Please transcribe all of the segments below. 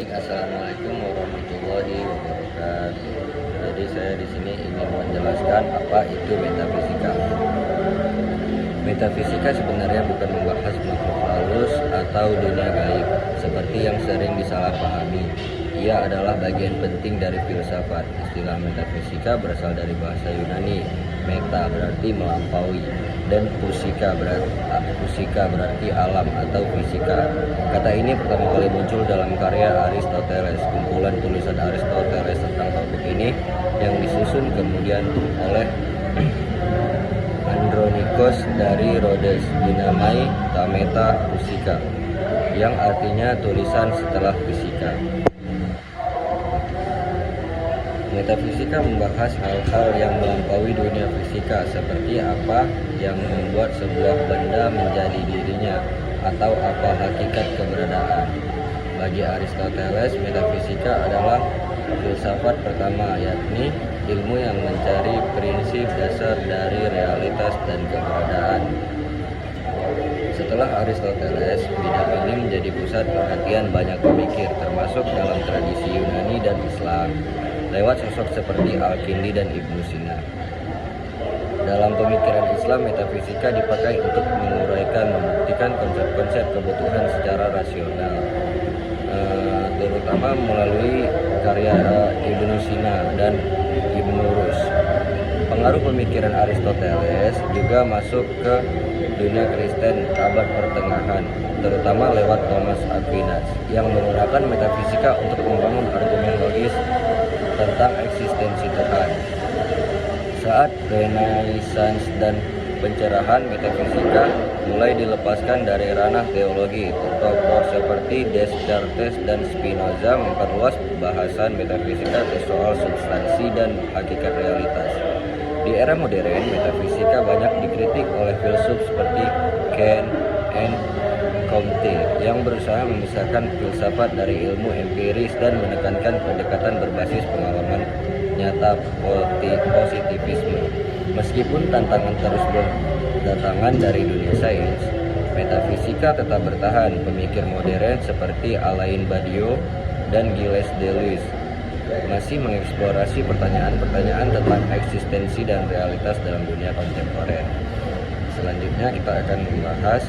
Assalamualaikum warahmatullahi wabarakatuh. Jadi saya di sini ingin menjelaskan apa itu metafisika. Metafisika sebenarnya bukan membahas makhluk halus atau dunia gaib seperti yang sering disalahpahami. Ia adalah bagian penting dari filsafat. Istilah metafisika berasal dari bahasa Yunani. Meta berarti melampaui dan pusika berarti alam atau fisika. Kata ini pertama kali muncul dalam karya Aristoteles. Kumpulan tulisan Aristoteles tentang topik ini yang disusun kemudian oleh Andronikos dari Rhodes dinamai Ta Metafusika, yang artinya tulisan setelah fisika. Metafisika membahas hal-hal yang melampaui dunia fisika, seperti apa yang membuat sebuah benda menjadi dirinya atau apa hakikat keberadaan. Bagi Aristoteles, metafisika adalah filsafat pertama, yakni ilmu yang mencari prinsip dasar dari realitas dan keberadaan. Setelah Aristoteles, bidang ini menjadi pusat perhatian banyak pemikir, termasuk dalam tradisi Yunani dan Islam, lewat sosok seperti Al-Kindi dan Ibnu Sina. Dalam pemikiran Islam, metafisika dipakai untuk menguraikan, membuktikan konsep-konsep kebutuhan secara rasional, terutama melalui karya Ibnu Sina dan Ibnu Rus. Pengaruh pemikiran Aristoteles juga masuk ke dunia Kristen abad pertengahan, terutama lewat Thomas Aquinas, yang menggunakan metafisika untuk membangun argumen logis tentang eksistensi Tuhan. Saat Renaissance dan pencerahan, metafisika mulai dilepaskan dari ranah teologi. Tokoh seperti Descartes dan Spinoza memperluas bahasan metafisika ke soal substansi dan hakikat realitas. Di era modern, metafisika banyak dikritik oleh filsuf seperti Kant and Comte yang berusaha memisahkan filsafat dari ilmu empiris dan menekankan pendekatan berbasis pengalaman nyata positivisme. Meskipun tantangan terus berdatangan dari dunia sains, metafisika tetap bertahan. Pemikir modern seperti Alain Badiou dan Gilles Deleuze masih mengeksplorasi pertanyaan-pertanyaan tentang eksistensi dan realitas dalam dunia kontemporer. Selanjutnya kita akan membahas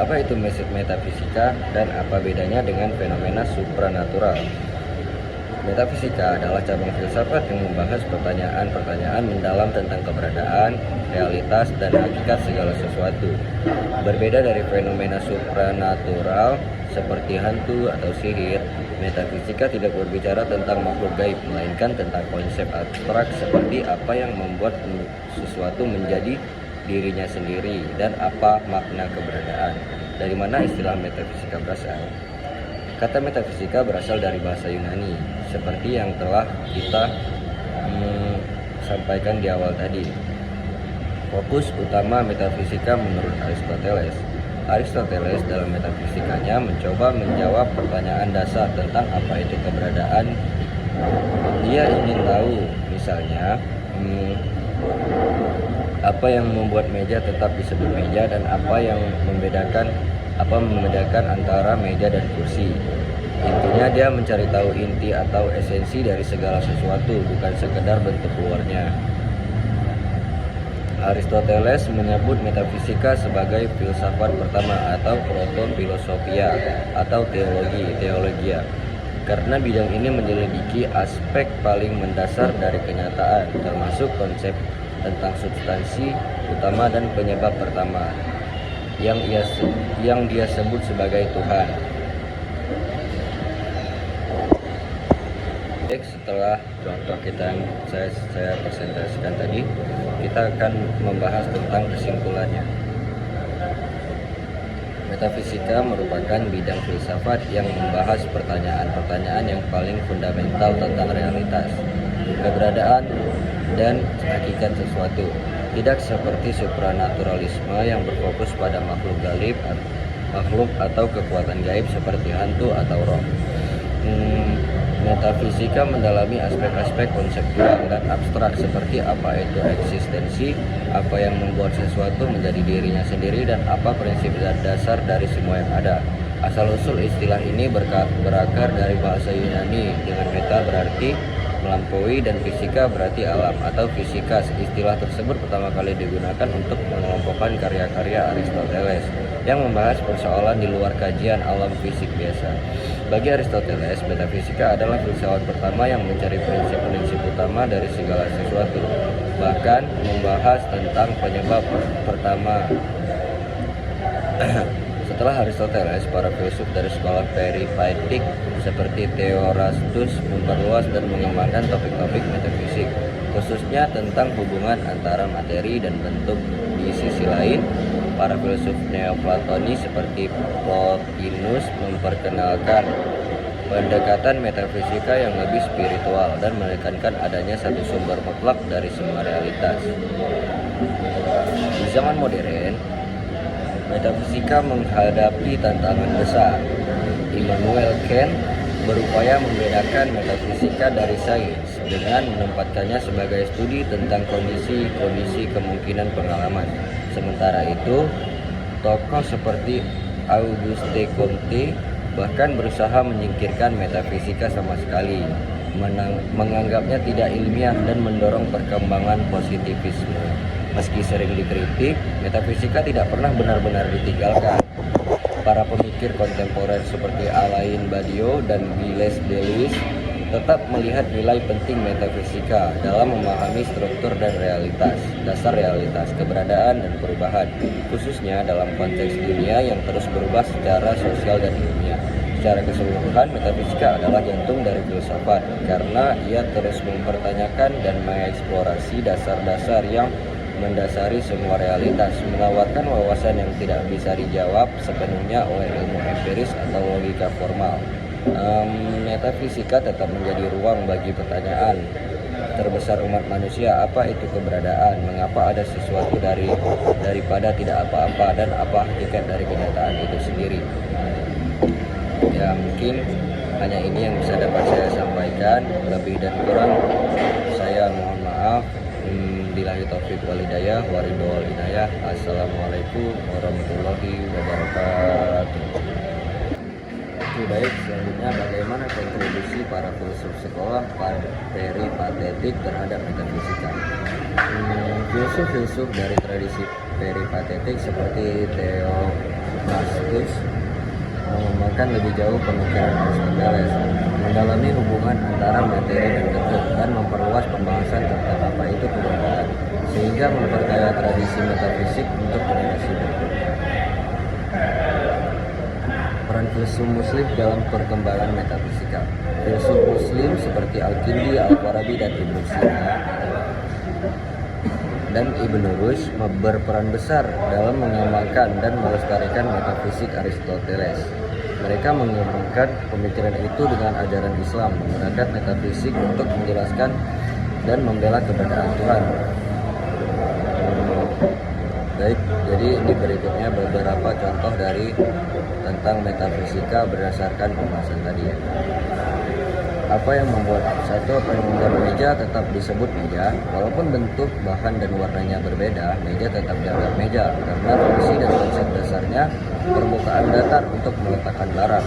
apa itu metafisika dan apa bedanya dengan fenomena supranatural. Metafisika adalah cabang filsafat yang membahas pertanyaan-pertanyaan mendalam tentang keberadaan, realitas, dan hakikat segala sesuatu. Berbeda dari fenomena supranatural seperti hantu atau sihir, metafisika tidak berbicara tentang makhluk gaib, melainkan tentang konsep abstrak seperti apa yang membuat sesuatu menjadi dirinya sendiri dan apa makna keberadaan. Dari mana istilah metafisika berasal? Kata metafisika berasal dari bahasa Yunani, seperti yang telah kita sampaikan di awal tadi. Fokus utama metafisika menurut Aristoteles. Aristoteles dalam metafisikanya mencoba menjawab pertanyaan dasar tentang apa itu keberadaan. Dia ingin tahu, misalnya, apa yang membuat meja tetap disebut meja dan apa yang membedakan antara meja dan kursi. Intinya dia mencari tahu inti atau esensi dari segala sesuatu, bukan sekedar bentuk luarnya. Aristoteles menyebut metafisika sebagai filsafat pertama atau proto-filosofia atau teologia, karena bidang ini menyelidiki aspek paling mendasar dari kenyataan, termasuk konsep tentang substansi utama dan penyebab pertama yang dia sebut sebagai Tuhan. Setelah contoh kita yang saya presentasikan tadi, kita akan membahas tentang kesimpulannya. Metafisika merupakan bidang filsafat yang membahas pertanyaan-pertanyaan yang paling fundamental tentang realitas, keberadaan, dan hakikat sesuatu. Tidak seperti supranaturalisme yang berfokus pada makhluk atau kekuatan gaib seperti hantu atau roh. Metafisika mendalami aspek-aspek konseptual dan abstrak seperti apa itu eksistensi, apa yang membuat sesuatu menjadi dirinya sendiri, dan apa prinsip dasar dari semua yang ada. Asal-usul istilah ini berakar dari bahasa Yunani dengan meta berarti melampaui dan fisika berarti alam atau fisika. Istilah tersebut pertama kali digunakan untuk mengelompokkan karya-karya Aristoteles yang membahas persoalan di luar kajian alam fisik biasa. Bagi Aristoteles, metafisika adalah filsafat pertama yang mencari prinsip-prinsip utama dari segala sesuatu, bahkan membahas tentang penyebab pertama. Setelah Aristoteles, para filsuf dari sekolah peripatetik seperti Theorastus memperluas dan mengembangkan topik-topik metafisik, khususnya tentang hubungan antara materi dan bentuk. Di sisi lain, para filsuf Neoplatonis seperti Plotinus memperkenalkan pendekatan metafisika yang lebih spiritual dan menekankan adanya satu sumber mutlak dari semua realitas. Di zaman modern, metafisika menghadapi tantangan besar. Immanuel Kant berupaya membedakan metafisika dari sains dengan menempatkannya sebagai studi tentang kondisi-kondisi kemungkinan pengalaman. Sementara itu, tokoh seperti Auguste Comte bahkan berusaha menyingkirkan metafisika sama sekali, menganggapnya tidak ilmiah dan mendorong perkembangan positivisme. Meski sering dikritik, metafisika tidak pernah benar-benar ditinggalkan. Para pemikir kontemporer seperti Alain Badiou dan Gilles Deleuze tetap melihat nilai penting metafisika dalam memahami struktur dan dasar realitas, keberadaan dan perubahan, khususnya dalam konteks dunia yang terus berubah secara sosial dan ilmiah. Secara keseluruhan, metafisika adalah jantung dari filsafat karena ia terus mempertanyakan dan mengeksplorasi dasar-dasar yang mendasari semua realitas, menawarkan wawasan yang tidak bisa dijawab sepenuhnya oleh ilmu empiris atau logika formal. Metafisika tetap menjadi ruang bagi pertanyaan terbesar umat manusia: apa itu keberadaan, mengapa ada sesuatu daripada tidak apa-apa, dan apa hakikat dari kenyataan itu sendiri. Ya, mungkin hanya ini yang bisa dapat saya sampaikan. Lebih dan kurang saya mohon maaf. Billahi taufik wal hidayah, waridho wal inayah. Assalamualaikum warahmatullahi wabarakatuh. Oke, baik, selanjutnya bagaimana kontribusi para filsuf sekolah peripatetik terhadap metafisika? Filsuf-filsuf dari tradisi peripatetik seperti Theophrastus mengembangkan lebih jauh pemikiran Aristoteles, mendalami hubungan antara materi dan bentuk, dan memperluas pembahasan tentang apa itu keberadaan, sehingga memperkaya tradisi metafisik untuk generasi berikutnya. Peran filsuf Muslim dalam perkembangan metafisika. Filsuf Muslim seperti Al-Kindi, Al-Farabi, dan Ibnu Sina dan Ibnu Rushd berperan besar dalam mengembangkan dan melestarikan metafisik Aristoteles. Mereka mengembangkan pemikiran itu dengan ajaran Islam, menggunakan metafisik untuk menjelaskan dan membela keberadaan Tuhan. Baik, jadi ini berikutnya beberapa contoh dari tentang metafisika berdasarkan pembahasan tadi ya. Apa yang membuat meja tetap disebut meja, walaupun bentuk, bahan, dan warnanya berbeda, meja tetap dianggap meja karena fungsi dan konsep dasarnya permukaan datar untuk meletakkan barang.